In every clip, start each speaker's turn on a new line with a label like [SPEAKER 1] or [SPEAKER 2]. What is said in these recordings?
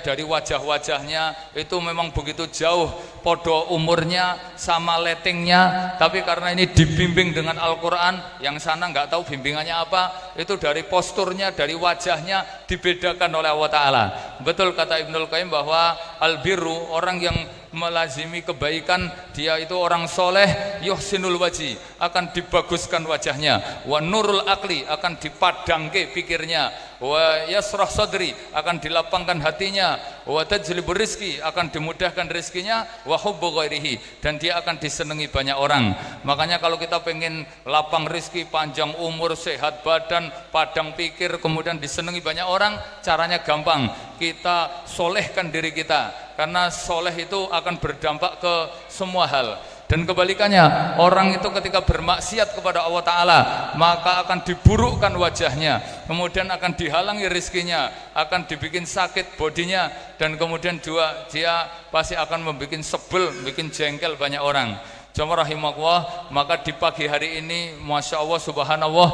[SPEAKER 1] dari wajah-wajahnya itu memang begitu jauh podo umurnya sama lettingnya, tapi karena ini dibimbing dengan Al-Quran, yang sana nggak tahu bimbingannya apa, itu dari posturnya, dari wajahnya dibedakan oleh Allah Ta'ala. Betul kata Ibnul Qayyim bahwa al-birru, orang yang melazimi kebaikan, dia itu orang soleh, yuhsinul waji, akan dibaguskan wajahnya, wa nurul akli, akan dipadangke pikirnya, wa yasrah sadri, akan dilapangkan hatinya, wa tajlibur rizki, akan dimudahkan rizkinya, wa hubbu ghairihi, dan dia akan disenangi banyak orang. Makanya kalau kita pengen lapang rizki, panjang umur, sehat badan, padang pikir, kemudian disenangi banyak orang, caranya gampang, kita solehkan diri kita, karena soleh itu akan berdampak ke semua hal. Dan kebalikannya, orang itu ketika bermaksiat kepada Allah Ta'ala, maka akan diburukkan wajahnya, kemudian akan dihalangi rizkinya, akan dibikin sakit bodinya, dan kemudian juga dia pasti akan membuat sebel, bikin jengkel banyak orang. Jamaah rahimakumullah, maka di pagi hari ini Masya Allah subhanallah,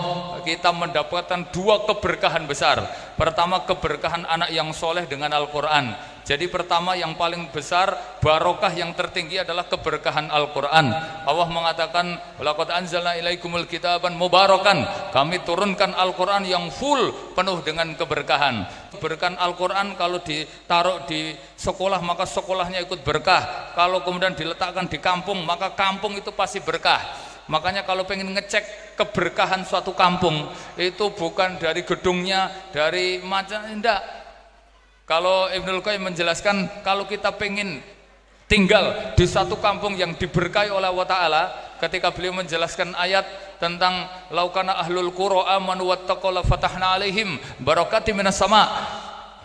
[SPEAKER 1] kita mendapatkan dua keberkahan besar. Pertama, keberkahan anak yang soleh dengan Al-Quran. Jadi pertama, yang paling besar, barokah yang tertinggi adalah keberkahan Al-Quran. Allah mengatakan, laqad anzalna ilaikumul kitaban mubarakan, kami turunkan Al-Quran yang full, penuh dengan keberkahan. Keberkahan Al-Quran kalau ditaruh di sekolah, maka sekolahnya ikut berkah. Kalau kemudian diletakkan di kampung, maka kampung itu pasti berkah. Makanya kalau pengen ngecek keberkahan suatu kampung, itu bukan dari gedungnya, dari macam, enggak. Kalau Ibnul Qayyim menjelaskan, kalau kita pengen tinggal di satu kampung yang diberkahi oleh Allah Ta'ala, ketika beliau menjelaskan ayat tentang laukana ahlul qura amanu wattaqaw la fatahna alaihim barakatim minas sama.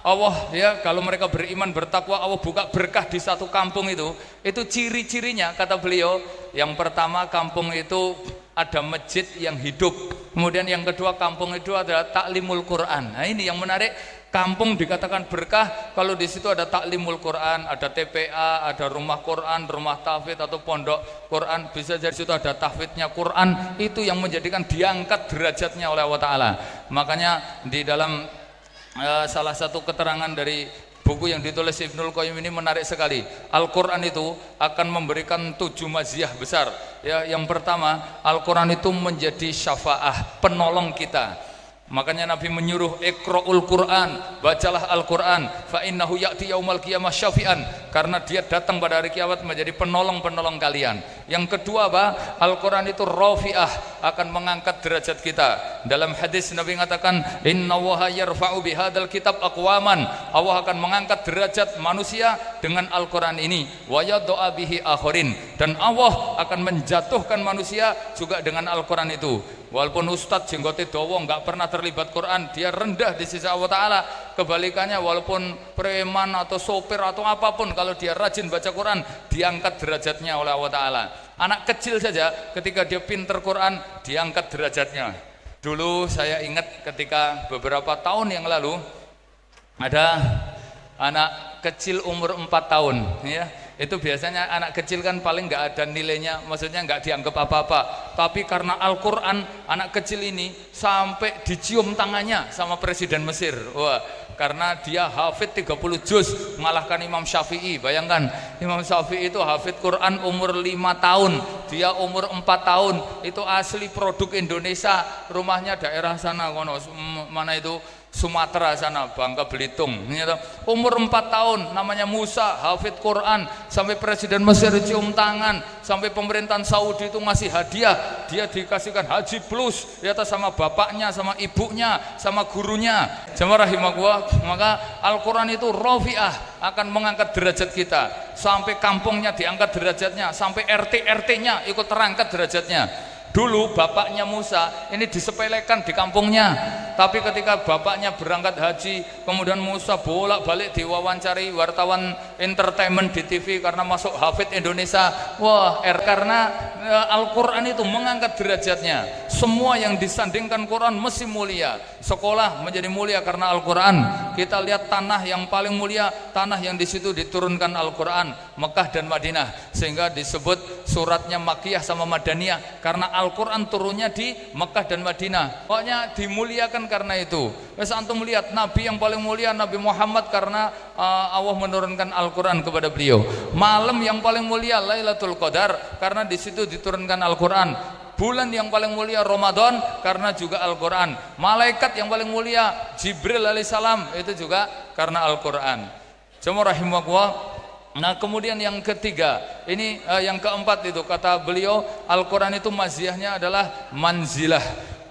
[SPEAKER 1] Allah ya, kalau mereka beriman bertakwa, Allah buka berkah di satu kampung itu ciri-cirinya kata beliau, yang pertama kampung itu ada masjid yang hidup, kemudian yang kedua kampung itu adalah taklimul Quran. Nah ini yang menarik, kampung dikatakan berkah kalau di situ ada taklimul Quran, ada TPA, ada rumah Quran, rumah tahfidz atau pondok Quran, bisa jadi situ ada tahfidznya Quran, itu yang menjadikan diangkat derajatnya oleh Allah Ta'ala. Makanya di dalam salah satu keterangan dari buku yang ditulis Ibnul Qayyim ini menarik sekali. Al-Quran itu akan memberikan 7 maziyah besar ya. Yang pertama, Al-Quran itu menjadi syafaah, penolong kita. Makanya Nabi menyuruh iqra'ul Quran, bacalah Al-Quran, fa innahu ya'ti yaumal qiyamah syafi'an, karena dia datang pada hari kiamat menjadi penolong-penolong kalian. Yang kedua apa? Al-Quran itu rafi'ah, akan mengangkat derajat kita. Dalam hadis Nabi mengatakan, innallaha yarfa'u bihadzal kitab aqwaman, Allah akan mengangkat derajat manusia dengan Al-Quran ini, wa yad'a bihi akharin, dan Allah akan menjatuhkan manusia juga dengan Al-Quran itu. Walaupun ustadz jenggote dawa nggak pernah terlibat Quran, dia rendah di sisi Allah Ta'ala. Kebalikannya, walaupun preman atau sopir atau apapun, kalau dia rajin baca Quran, diangkat derajatnya oleh Allah Ta'ala. Anak kecil saja ketika dia pinter Quran, diangkat derajatnya. Dulu saya ingat ketika beberapa tahun yang lalu ada anak kecil umur 4 tahun ya. Itu biasanya anak kecil kan paling nggak ada nilainya, maksudnya nggak dianggap apa-apa, tapi karena Al-Quran, anak kecil ini sampai dicium tangannya sama Presiden Mesir. Wah, karena dia hafid 30 juz, mengalahkan Imam Syafi'i. Bayangkan, Imam Syafi'i itu hafid Quran umur 5 tahun, dia umur 4 tahun, itu asli produk Indonesia, rumahnya daerah sana, mana itu, Sumatera sana, Bangka Belitung. Umur 4 tahun, namanya Musa, hafid Quran, sampai Presiden Mesir cium tangan, sampai pemerintahan Saudi itu ngasih hadiah, dia dikasihkan haji plus di atas sama bapaknya, sama ibunya, sama gurunya. Jamaah rahimakumullah, maka Al-Quran itu rafi'ah, akan mengangkat derajat kita, sampai kampungnya diangkat derajatnya, sampai RT-RT-nya ikut terangkat derajatnya. Dulu bapaknya Musa ini disepelekan di kampungnya, tapi ketika bapaknya berangkat haji, kemudian Musa bolak-balik diwawancari wartawan entertainment di TV karena masuk hafid Indonesia. Wah, karena Al-Quran itu mengangkat derajatnya. Semua yang disandingkan Quran mesti mulia. Sekolah menjadi mulia karena Al-Quran. Kita lihat tanah yang paling mulia, tanah yang di situ diturunkan Al-Quran, Mekah dan Madinah, sehingga disebut suratnya Makkiyah sama Madaniyah karena Al-Quran turunnya di Mekah dan Madinah. Pokoknya dimuliakan karena itu. Wes antum lihat Nabi yang paling mulia Nabi Muhammad karena Allah menurunkan Al-Quran kepada beliau. Malam yang paling mulia Lailatul Qadar karena di situ diturunkan Al-Quran. Bulan yang paling mulia Ramadan karena juga Al-Quran. Malaikat yang paling mulia Jibril alaihissalam itu juga karena Al-Quran. Jemaah rahimakumullah. Nah kemudian yang ketiga, ini yang keempat itu kata beliau, Al-Quran itu maziyahnya adalah manzilah.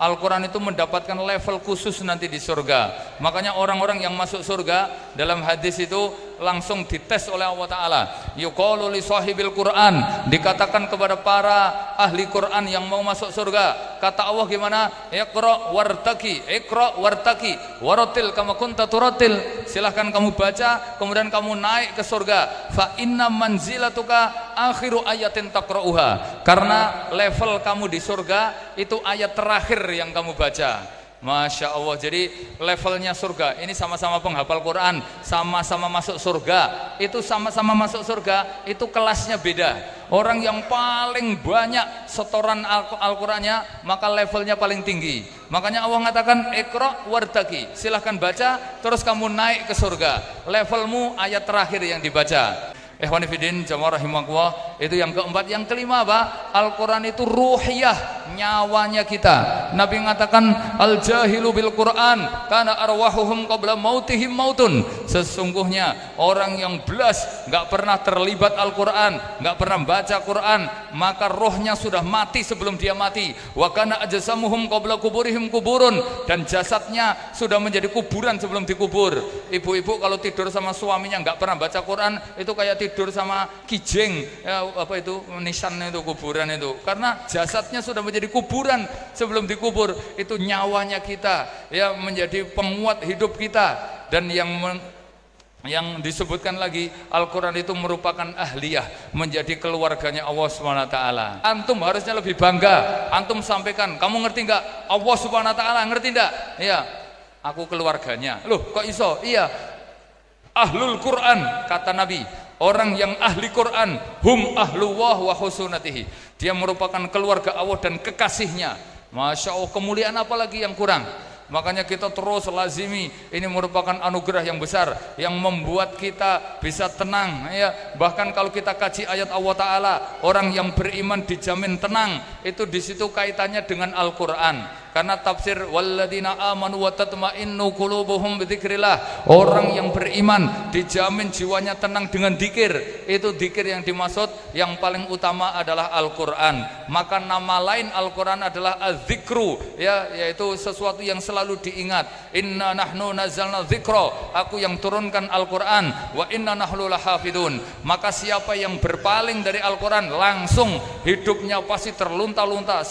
[SPEAKER 1] Al-Quran itu mendapatkan level khusus nanti di surga. Makanya orang-orang yang masuk surga dalam hadis itu langsung dites oleh Allah Ta'ala. Yuqalu li sahibil Quran, dikatakan kepada para ahli Quran yang mau masuk surga, kata Allah gimana? Iqra wartaki, iqra wartaki waratil kama kunta turatil. Silahkan kamu baca, kemudian kamu naik ke surga. Fa inna manzilatuka akhiru ayatin taqra'uha, karena level kamu di surga itu ayat terakhir yang kamu baca. Masya Allah, jadi levelnya surga ini sama-sama penghafal Quran, sama-sama masuk surga. Itu sama-sama masuk surga, itu kelasnya beda. Orang yang paling banyak setoran Al-Qurannya maka levelnya paling tinggi. Makanya Allah mengatakan Iqra wartaki, silahkan baca terus kamu naik ke surga. Levelmu ayat terakhir yang dibaca. Ikhwani fiddin, jamaah rahimakumullah. Itu yang keempat. Yang kelima apa? Al-Quran itu ruhiyah, nyawanya kita. Nabi mengatakan al-jahilu bil Quran karena arwahuhum qabla mautihim mautun. Sesungguhnya orang yang belas nggak pernah terlibat Al-Quran, nggak pernah baca Quran, maka rohnya sudah mati sebelum dia mati. Wa kana ajsamuhum qabla kuburihim kuburun, dan jasadnya sudah menjadi kuburan sebelum dikubur. Ibu-ibu kalau tidur sama suaminya nggak pernah baca Quran, itu kayak tidur sama kijeng, ya, apa itu nisan itu kuburan itu, karena jasadnya sudah menjadi kuburan sebelum dikubur. Itu nyawanya kita ya, menjadi penguat hidup kita. Dan yang disebutkan lagi, Al-Quran itu merupakan ahliyah, menjadi keluarganya Allah SWT. Antum harusnya lebih bangga. Antum sampaikan, kamu ngerti nggak? Allah SWT ngerti nggak? Iya, aku keluarganya. Loh kok iso? Iya, ahlul Quran, kata Nabi, orang yang ahli Quran, hum ahlullah wa husunatihi, dia merupakan keluarga Allah dan kekasihnya. Masya Allah, kemuliaan apa lagi yang kurang? Makanya kita terus lazimi, ini merupakan anugerah yang besar yang membuat kita bisa tenang ya. Bahkan kalau kita kaji ayat Allah Ta'ala, orang yang beriman dijamin tenang, itu disitu kaitannya dengan Al-Quran. Karena tafsir walladzina amanu wa tatma'innu qulubuhum bidzikrillah, orang yang beriman dijamin jiwanya tenang dengan dzikir. Itu dzikir yang dimaksud, yang paling utama adalah Al-Quran. Maka nama lain Al-Quran adalah az-zikru ya, yaitu sesuatu yang selalu diingat. Inna nahnu nazzalna dzikra, aku yang turunkan Al-Quran, wa inna nahnu lahafidun. Maka siapa yang berpaling dari Al-Quran, langsung hidupnya pasti terlunta-lunta